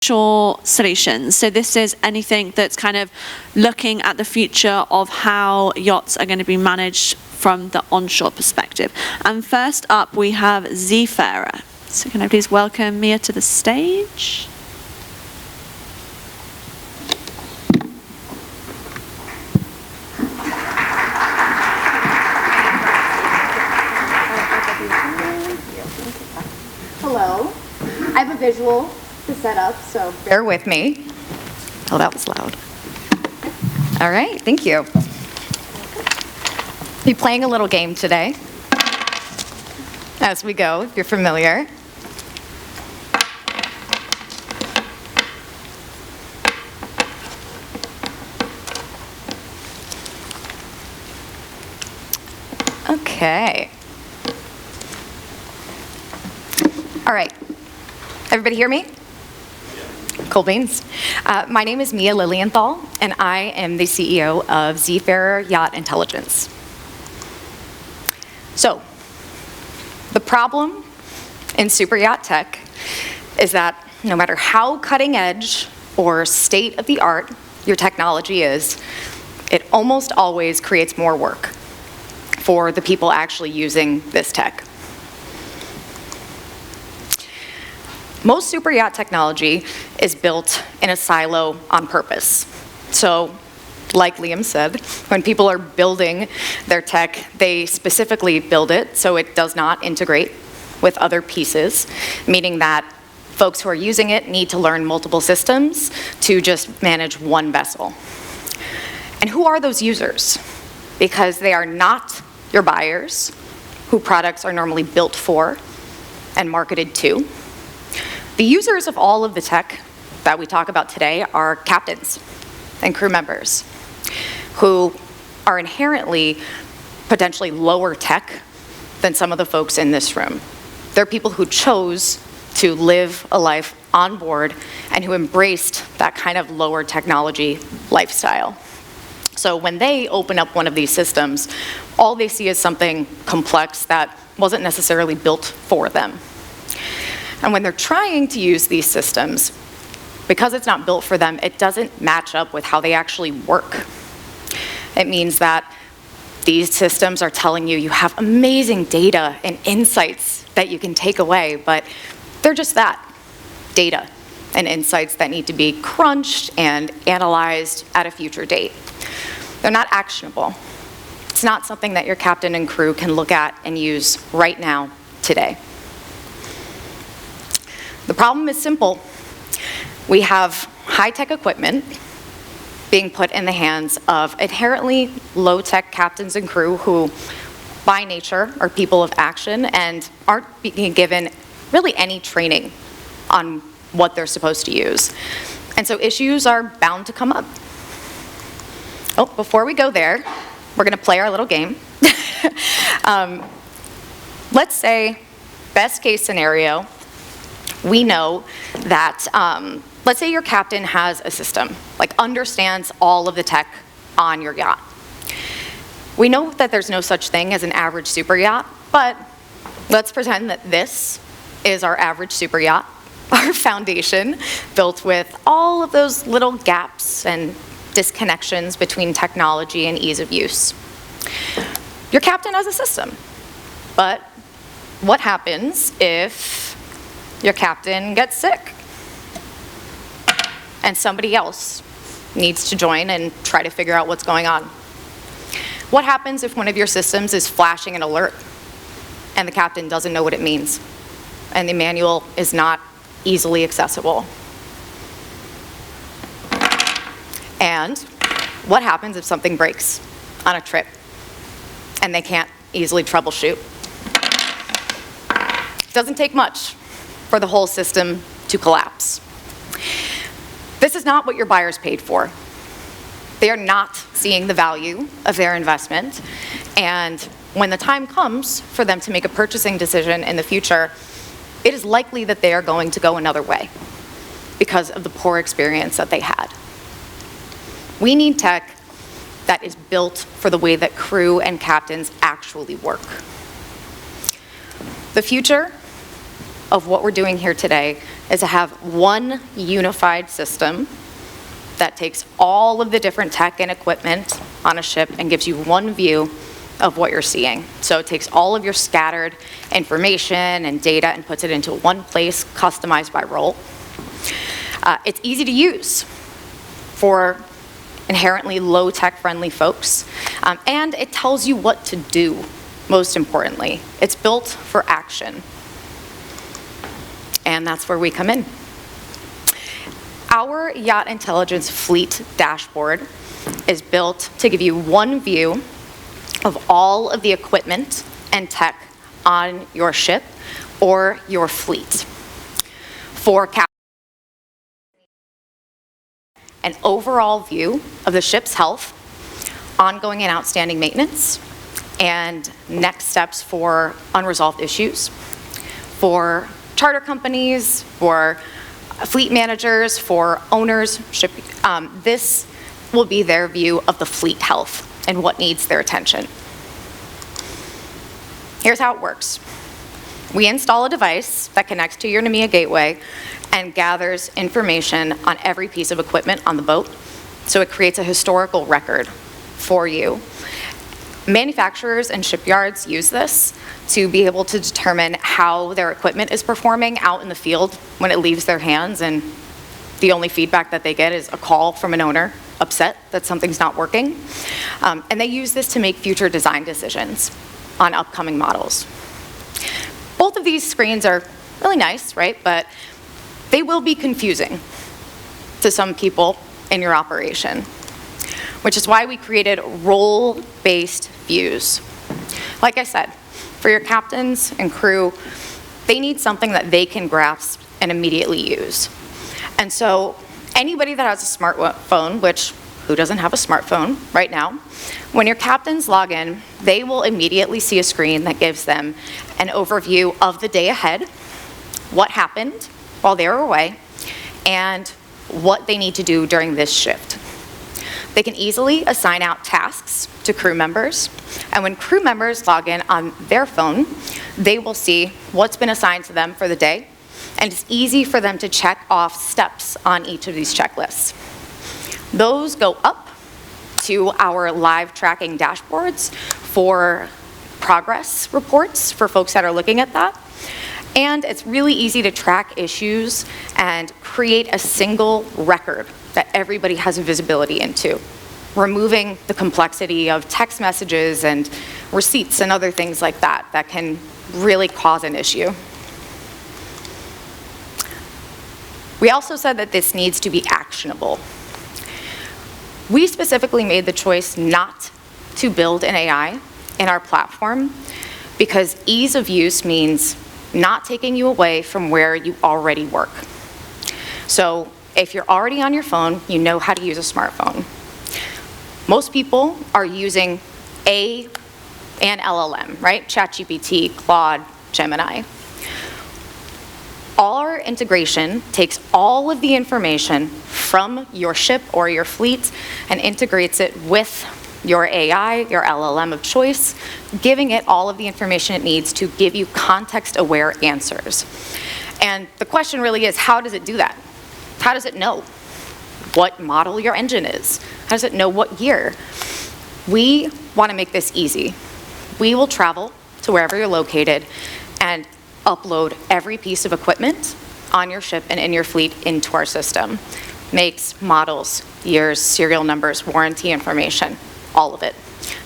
onshore solutions. So this is anything that's kind of looking at the future of how yachts are going to be managed from the onshore perspective. And first up, we have Zeafarer. So can I please welcome Mia to the stage? Hello. I have a visual to set up, so bear with me. Oh, that was loud. All right, thank you. Be playing a little game today as we go, if you're familiar. Okay. All right. Everybody hear me? Cool beans. My name is Mia Lilienthal, and I am the CEO of Zeafarer Yacht Intelligence. So, the problem in superyacht tech is that no matter how cutting edge or state of the art your technology is, it almost always creates more work for the people actually using this tech. Most superyacht technology is built in a silo on purpose. So, like Liam said, when people are building their tech, they specifically build it so it does not integrate with other pieces, meaning that folks who are using it need to learn multiple systems to just manage one vessel. And who are those users? Because they are not your buyers, who products are normally built for and marketed to. The users of all of the tech that we talk about today are captains and crew members who are inherently potentially lower tech than some of the folks in this room. They're people who chose to live a life on board and who embraced that kind of lower technology lifestyle. So when they open up one of these systems, all they see is something complex that wasn't necessarily built for them. And when they're trying to use these systems, because it's not built for them, it doesn't match up with how they actually work. It means that these systems are telling you you have amazing data and insights that you can take away, but they're just that, data and insights that need to be crunched and analyzed at a future date. They're not actionable. It's not something that your captain and crew can look at and use right now, today. The problem is simple. We have high-tech equipment being put in the hands of inherently low-tech captains and crew who, by nature, are people of action and aren't being given really any training on what they're supposed to use. And so issues are bound to come up. Oh, before we go there, we're going to play our little game. Let's say, best case scenario, we know that, let's say your captain has a system, like understands all of the tech on your yacht. We know that there's no such thing as an average super yacht, but let's pretend that this is our average super yacht, our foundation, built with all of those little gaps and disconnections between technology and ease of use. Your captain has a system, but what happens if your captain gets sick and somebody else needs to join and try to figure out what's going on? What happens if one of your systems is flashing an alert and the captain doesn't know what it means and the manual is not easily accessible? And what happens if something breaks on a trip and they can't easily troubleshoot? It doesn't take much for the whole system to collapse. This is not what your buyers paid for. They are not seeing the value of their investment, and when the time comes for them to make a purchasing decision in the future, it is likely that they are going to go another way because of the poor experience that they had. We need tech that is built for the way that crew and captains actually work. The future of what we're doing here today is to have one unified system that takes all of the different tech and equipment on a ship and gives you one view of what you're seeing. So it takes all of your scattered information and data and puts it into one place, customized by role. It's easy to use for inherently low-tech friendly folks, and it tells you what to do, most importantly. It's built for action. And that's where we come in. Our Yacht Intelligence Fleet Dashboard is built to give you one view of all of the equipment and tech on your ship or your fleet. For an overall view of the ship's health, ongoing and outstanding maintenance, and next steps for unresolved issues. For charter companies, for fleet managers, for owners, this will be their view of the fleet health and what needs their attention. Here's how it works. We install a device that connects to your NMEA gateway and gathers information on every piece of equipment on the boat. So it creates a historical record for you. Manufacturers and shipyards use this to be able to determine how their equipment is performing out in the field when it leaves their hands, and the only feedback that they get is a call from an owner upset that something's not working. And they use this to make future design decisions on upcoming models. Both of these screens are really nice, right? But they will be confusing to some people in your operation, which is why we created role-based views. Like I said, for your captains and crew, they need something that they can grasp and immediately use. And so anybody that has a smartphone, which who doesn't have a smartphone right now, when your captains log in, they will immediately see a screen that gives them an overview of the day ahead, what happened while they were away, and what they need to do during this shift. They can easily assign out tasks to crew members, and when crew members log in on their phone, they will see what's been assigned to them for the day, and it's easy for them to check off steps on each of these checklists. Those go up to our live tracking dashboards for progress reports for folks that are looking at that. And it's really easy to track issues and create a single record that everybody has visibility into, removing the complexity of text messages and receipts and other things like that that can really cause an issue. We also said that this needs to be actionable. We specifically made the choice not to build an AI in our platform because ease of use means not taking you away from where you already work. So if you're already on your phone, you know how to use a smartphone. Most people are using an LLM, right? ChatGPT, Claude, Gemini. Our integration takes all of the information from your ship or your fleet and integrates it with your AI, your LLM of choice, giving it all of the information it needs to give you context-aware answers. And the question really is, how does it do that? How does it know what model your engine is? How does it know what year? We want to make this easy. We will travel to wherever you're located and upload every piece of equipment on your ship and in your fleet into our system. Makes, models, years, serial numbers, warranty information, all of it.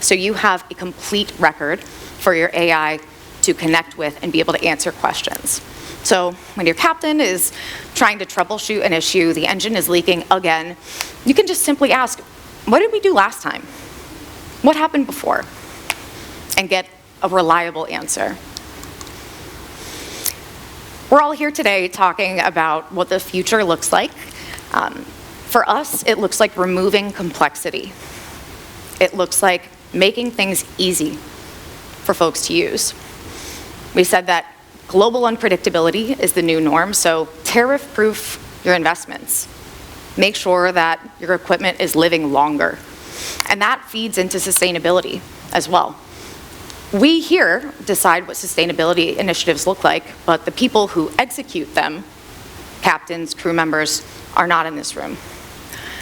So you have a complete record for your AI to connect with and be able to answer questions. So when your captain is trying to troubleshoot an issue, the engine is leaking again, you can just simply ask, what did we do last time? What happened before? And get a reliable answer. We're all here today talking about what the future looks like. For us, it looks like removing complexity. It looks like making things easy for folks to use. We said that global unpredictability is the new norm, so tariff-proof your investments. Make sure that your equipment is living longer. And that feeds into sustainability as well. We here decide what sustainability initiatives look like, but the people who execute them captains, crew members are not in this room.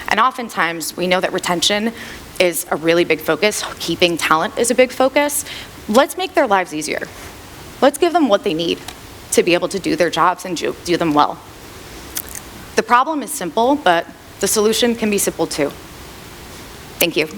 And oftentimes, we know that retention is a really big focus. Keeping talent is a big focus. Let's make their lives easier. Let's give them what they need to be able to do their jobs and do them well. The problem is simple, but the solution can be simple too. Thank you.